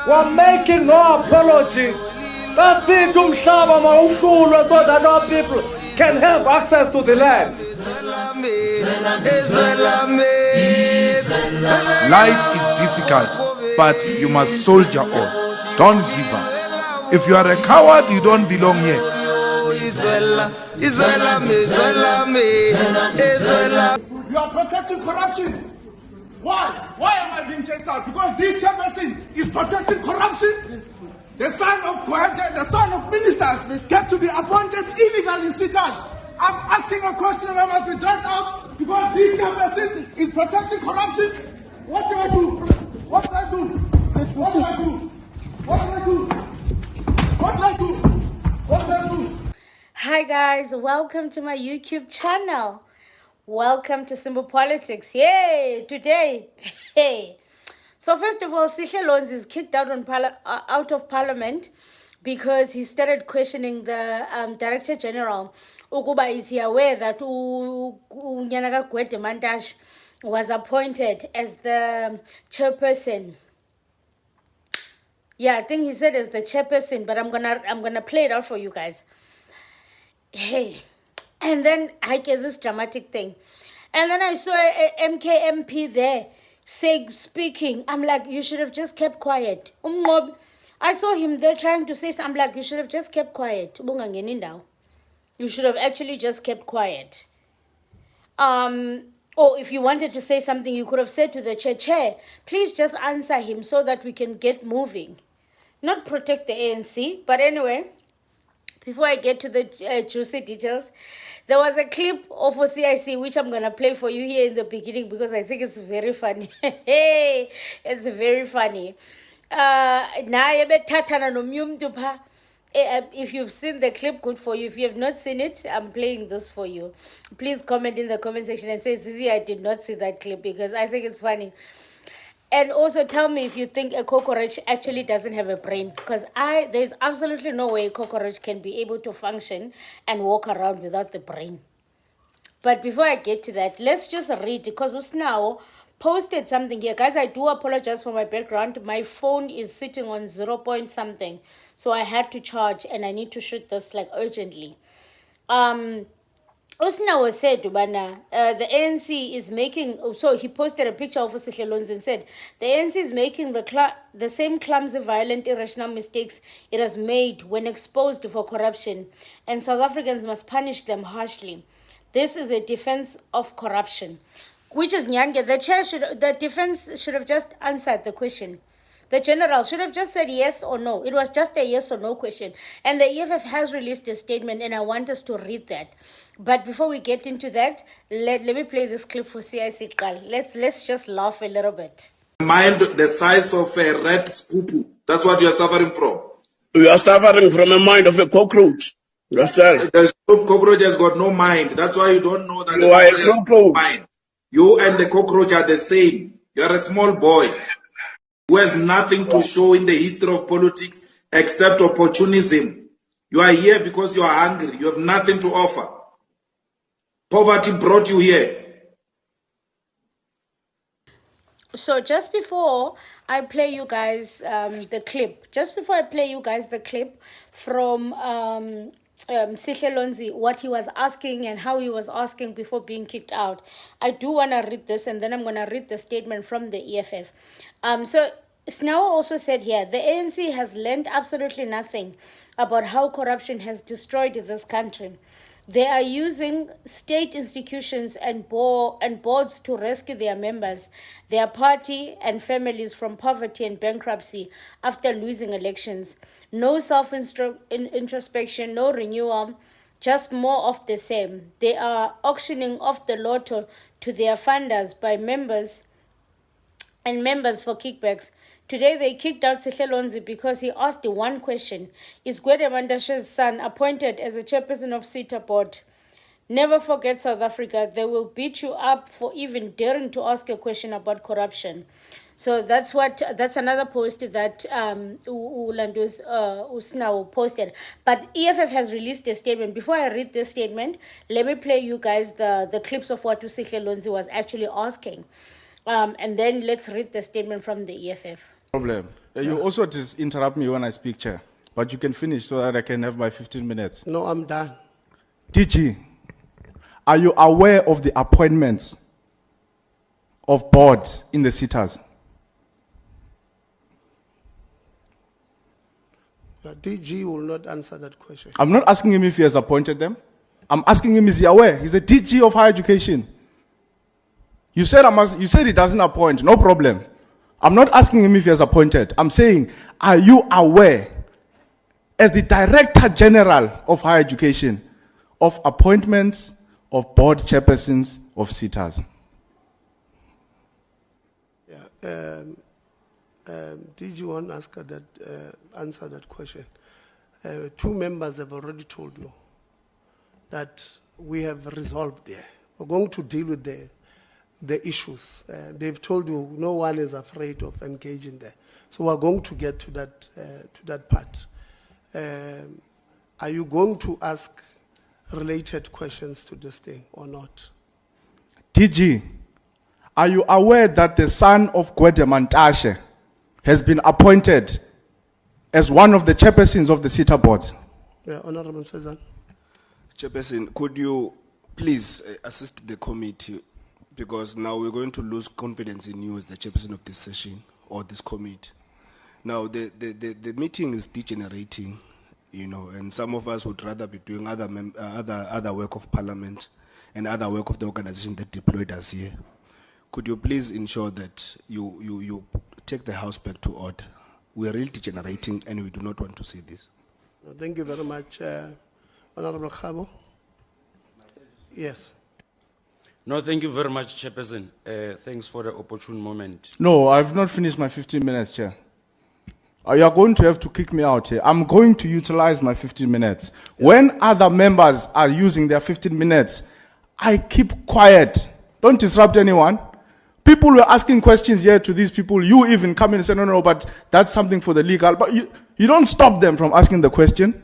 We're making no apologies. That's it, umhlaba mawuhlulwe so that our people can have access to the land. Life is difficult, but you must soldier on. Don't give up. If you are a coward, you don't belong here. You are protecting corruption. Why? Why am I being chased out? Because this chairperson is protecting corruption. The son of Gwede, the son of ministers, get to be appointed illegally in SETA. I'm asking a question that must be dragged out because this chairperson is protecting corruption. What do I do? What do I do? What do I do? What do I do? What do I do? What do I do? Hi guys, welcome to my YouTube channel. Welcome to Simple Politics. Yay! Today, hey. So first of all, Sihle Lonzi is kicked out out of Parliament because he started questioning the Director General. Ukuba, is he aware that Gwede Mantashe was appointed as the chairperson? Yeah, I think he said as the chairperson, but I'm gonna play it out for you guys. Hey, and then I get this dramatic thing, and then I saw a MKp MP there speaking. I'm like, you should have just kept quiet. I saw him there trying to say something. I'm like, you should have just kept quiet. You should have actually just kept quiet. Or if you wanted to say something, you could have said to the chair, please just answer him so that we can get moving. Not protect the ANC. But anyway, before I get to the juicy details, there was a clip of OCIC which I'm going to play for you here in the beginning because I think it's very funny. Hey, it's very funny. If you've seen the clip, good for you. If you have not seen it, I'm playing this for you. Please comment in the comment section and say, Zizi, I did not see that clip because I think it's funny. And also tell me if you think a cockroach actually doesn't have a brain, because there's absolutely no way a cockroach can be able to function and walk around without the brain. But before I get to that, let's just read, because Usnao posted something here. Guys, I do apologize for my background. My phone is sitting on 0 point something, so I had to charge and I need to shoot this like urgently. Usnawo said, the ANC is making, so he posted a picture of Sihle Lonzi and said, the ANC is making the same clumsy, violent, irrational mistakes it has made when exposed for corruption, and South Africans must punish them harshly. This is a defense of corruption. Which is Nyange. The defense should have just answered the question. The general should have just said yes or no. It was just a yes or no question. And the EFF has released a statement, and I want us to read that. But before we get into that, let me play this clip for CIC Kal. Let's just laugh a little bit. Mind the size of a red scoop. That's what you are suffering from. You are suffering from a mind of a cockroach. Yourself. The cockroach has got no mind. That's why you don't know that you are a cockroach. Mind. You and the cockroach are the same. You are a small boy who has nothing to show in the history of politics except opportunism. You are here because you are hungry. You have nothing to offer. Poverty brought you here. So just before I play you guys the clip, from Sihle Lonzi, what he was asking and how he was asking before being kicked out, I do want to read this, and then I'm going to read the statement from the EFF. So Snow also said here, the ANC has learned absolutely nothing about how corruption has destroyed this country. They are using state institutions and boards to rescue their members, their party and families from poverty and bankruptcy after losing elections. No self-introspection, no renewal, just more of the same. They are auctioning off the lotto to their funders by members for kickbacks. Today they kicked out Sihle Lonzi because he asked the one question: is Gwede Mantashe's son appointed as a chairperson of SETA board? Never forget, South Africa, they will beat you up for even daring to ask a question about corruption. So that's another post that Ulandus Usnau posted. But EFF has released a statement. Before I read this statement, let me play you guys the clips of what Sihle Lonzi was actually asking. And then let's read the statement from the EFF. Problem. You also interrupt me when I speak, Chair. But you can finish so that I can have my 15 minutes. No, I'm done. DG, are you aware of the appointments of boards in the SETAs? DG will not answer that question. I'm not asking him if he has appointed them. I'm asking him, is he aware? He's the DG of higher education. You said he doesn't appoint, no problem. I'm not asking him if he has appointed. I'm saying, are you aware, as the Director General of Higher Education, of appointments of board chairpersons of SETAs? Yeah. DG won't answer that question. 2 members have already told you that we have resolved there. We're going to deal with the issues. They've told you no one is afraid of engaging there. So we're going to get to that part. Are you going to ask related questions to this thing or not? DG, are you aware that the son of Gwede Mantashe has been appointed as one of the chairpersons of the SETA boards? Yeah, Honorable Cezanne. Chairperson, could you please assist the committee, because now we're going to lose confidence in you as the chairperson of this session or this committee. Now the meeting is degenerating, you know, and some of us would rather be doing other work of Parliament and other work of the organization that deployed us here. Could you please ensure that you take the House back to order? We are really degenerating and we do not want to see this. Thank you very much, Honorable Khabo. Yes. No, thank you very much, Chairperson. Thanks for the opportune moment. No, I've not finished my 15 minutes, Chair. You are going to have to kick me out here. I'm going to utilize my 15 minutes. When other members are using their 15 minutes, I keep quiet. Don't disrupt anyone. People were asking questions here to these people. You even come in and say, no, but that's something for the legal. But you don't stop them from asking the question.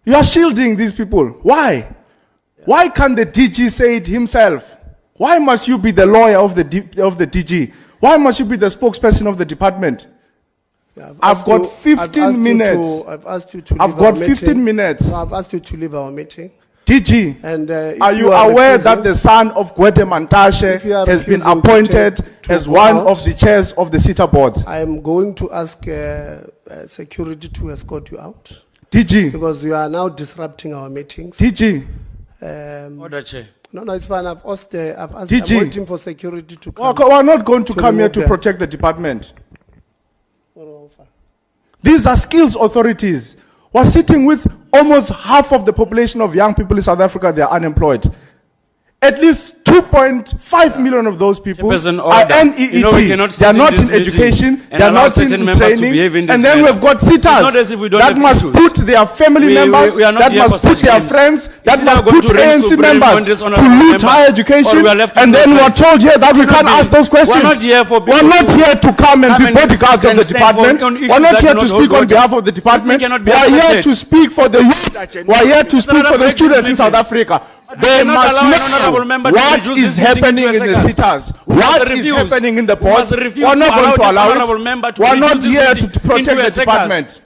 You are shielding these people. Why? Why can't the DG say it himself? Why must you be the lawyer of the DG? Why must you be the spokesperson of the department? Yeah, I've got 15 minutes. I've asked you to leave I've got our 15 meeting. minutes. No, I've asked you to leave our meeting. DG, And are you aware that the son of Gwede Mantashe has been appointed as one of the chairs of the SETA boards? I am going to ask security to escort you out DG, because you are now disrupting our meetings. DG, Order, Chair. No, it's fine. I've asked. DG. I'm waiting for security to come. we're not going to To come here remove to them. protect the department. Oh, fine. These are skills authorities. We're sitting with almost half of the population of young people in South Africa. They are unemployed. At least 2.5 million of those people Chairperson, are order. NEET. You know, we cannot They are sit in not this in meeting education. and They are allow not certain in members to training. behave in this And then manner. we've got It's not as SETAs if we don't that have must issues. put their family members, we are not that here must for put such their games. friends, that It's must not going put to rain ANC supreme members on this to honorable loot member, higher or education. we are left And with then no we're choice. told here that we Cannot can't be. ask those questions. We're not here for We're people not to here to come and be and bodyguards of the stand for- department. on issues We're not that here do to not speak hold on water. behalf of the department. cannot be We are here accepted. to speak for the youth. We are here to It's speak not for the a students in meeting. South Africa. They cannot must allow an honorable member know to what reduce is this meeting happening into a in the second. SETAs. We must What is refuse. happening in the We must board. refuse We're to not going allow to this allow honorable it. member to We're reduce not this here meeting to protect into a the second. department.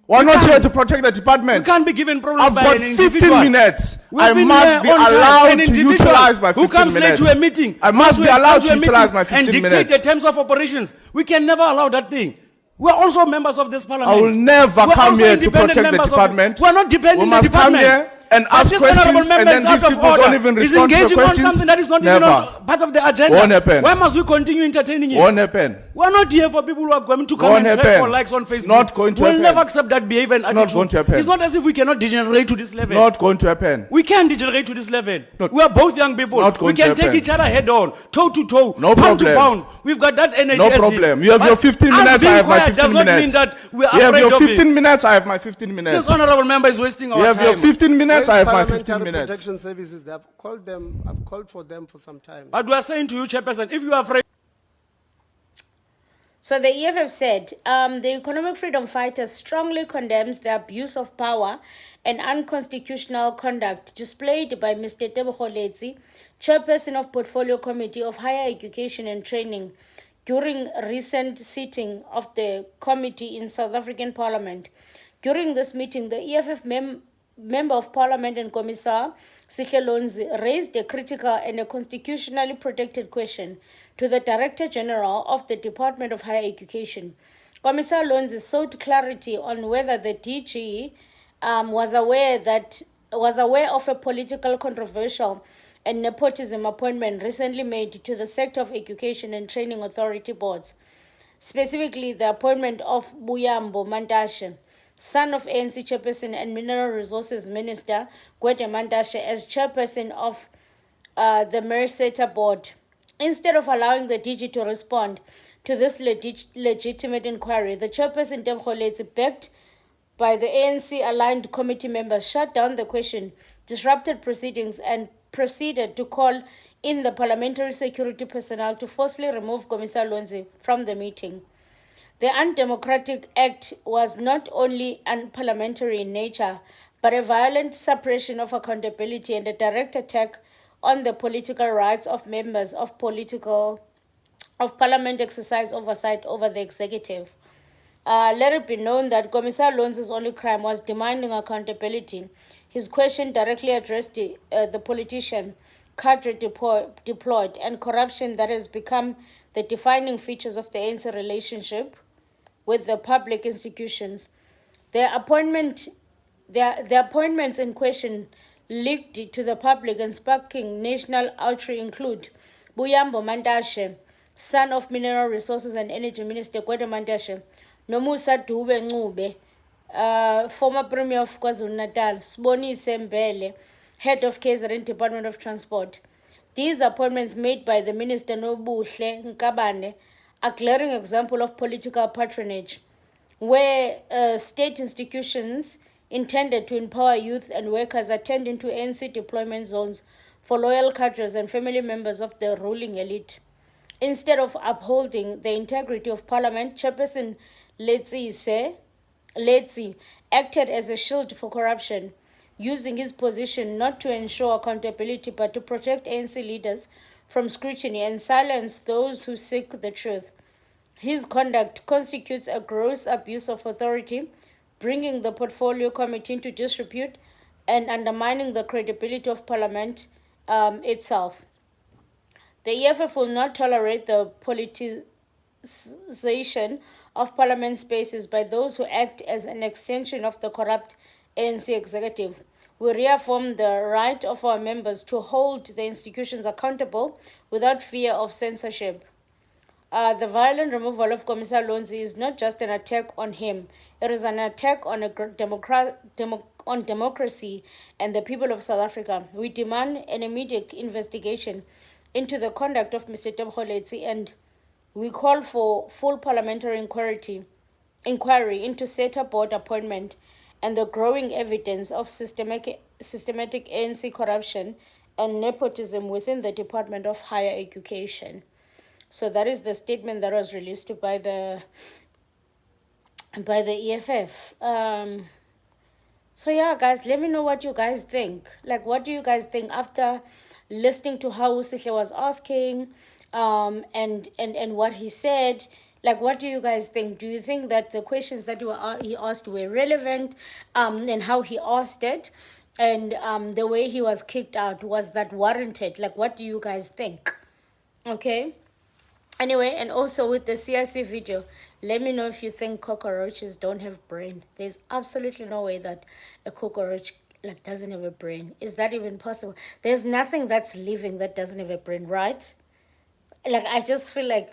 We're not here to protect the department. We can't be given problems I've by got an 15 individual. minutes. We've I been must here be on time. allowed An to individual utilize my 15 who comes minutes. late to a meeting. I must be comes allowed to to a utilize meeting my 15 and dictate minutes. the terms of operations. We can never allow that thing. We're also members of this parliament. I will never We're come also here to independent protect the members of department. We're not depending We on the must come department. here and But ask this honorable questions, member and then is out these of people order. don't even He's respond to the engaging on questions. something that is not Never. even on part of the agenda. Won't happen. Why must we continue entertaining it? Won't happen. We're not here for people who are going to come Won't and happen. trade for likes on Facebook. It's not going to we'll happen. never accept that behavior and It's not attitude. going to happen. It's not as if we cannot degenerate to this level. Not going to happen. We can degenerate to this level. Not- We are both young people. not We going to can take happen. each other head on, toe to toe, No pound to problem. pound. We've got that energy. No as problem. it. You have But your 15 us minutes, I being have my quiet 15 does not mean minutes. that we are You have afraid your of 15 it. minutes, I have my 15 minutes. This honorable member is wasting our You have time. your 15 minutes, minutes, I have my 15 Parliamentary minutes. Protection Services, I've called for them for some time. But we are saying to you, Chairperson, if you are afraid. So the EFF said, the economic freedom fighter strongly condemns the abuse of power and unconstitutional conduct displayed by Mr. Tebogo Letsi, chairperson of Portfolio Committee of Higher Education and Training, during a recent sitting of the committee in South African Parliament. During this meeting, the EFF Member of Parliament and Commissar Sihle Lonzi raised a critical and a constitutionally protected question to the Director General of the Department of Higher Education. Commissar Lonzi sought clarity on whether the DG was aware of a political, controversial, and nepotism appointment recently made to the sector of Education and Training Authority boards, specifically the appointment of Gwede Mantashe, son of ANC chairperson and Mineral Resources Minister Gwede Mantashe, as chairperson of the SETA board. Instead of allowing the DG to respond to this legitimate inquiry, the chairperson Tebogo Letsi, backed by the ANC-aligned committee members, shut down the question, disrupted proceedings, and proceeded to call in the parliamentary security personnel to forcibly remove Commissar Lonzi from the meeting. The undemocratic act was not only unparliamentary in nature, but a violent suppression of accountability and a direct attack on the political rights of members of parliament exercise oversight over the executive. Let it be known that Commissar Lonzi's only crime was demanding accountability. His question directly addressed the politician, cadre deployed, and corruption that has become the defining features of the ANC relationship with the public institutions. The appointments in question leaked to the public and sparking national outrage include Gwede Mantashe, son of Mineral Resources and Energy Minister Gwede Mantashe, Nomusa Dube Ncube, former Premier of KwaZulu-Natal, Sibonise Mbele, head of KZN Department of Transport. These appointments made by the Minister Nobuhle Nkabane are a glaring example of political patronage, where state institutions intended to empower youth and workers are turned into ANC deployment zones for loyal cadres and family members of the ruling elite. Instead of upholding the integrity of Parliament, Chairperson Letsi acted as a shield for corruption, using his position not to ensure accountability but to protect ANC leaders from scrutiny and silence those who seek the truth. His conduct constitutes a gross abuse of authority, bringing the Portfolio Committee into disrepute and undermining the credibility of Parliament itself. The EFF will not tolerate the politicization of Parliament spaces by those who act as an extension of the corrupt ANC executive. We reaffirm the right of our members to hold the institutions accountable without fear of censorship. The violent removal of Commissar Lonzi is not just an attack on him. It is an attack on democracy and the people of South Africa. We demand an immediate investigation into the conduct of Mr. Tebogo Letsi, and we call for full parliamentary inquiry into SETA board appointment and the growing evidence of systematic ANC corruption and nepotism within the Department of Higher Education. So that is the statement that was released by the EFF. So yeah, guys, let me know what you guys think. Like, what do you guys think after listening to how Sihle was asking, and what he said? Like, what do you guys think? Do you think that the questions that he asked were relevant, and how he asked it, and the way he was kicked out, was that warranted? Like, what do you guys think? Okay. Anyway, and also with the CIC video, let me know if you think cockroaches don't have brain. There's absolutely no way that a cockroach doesn't have a brain. Is that even possible? There's nothing that's living that doesn't have a brain, right? Like, I just feel like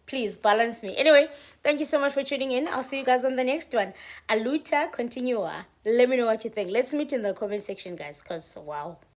please balance me. Anyway, thank you so much for tuning in. I'll see you guys on the next one. Aluta continua. Let me know what you think. Let's meet in the comment section, guys, because wow.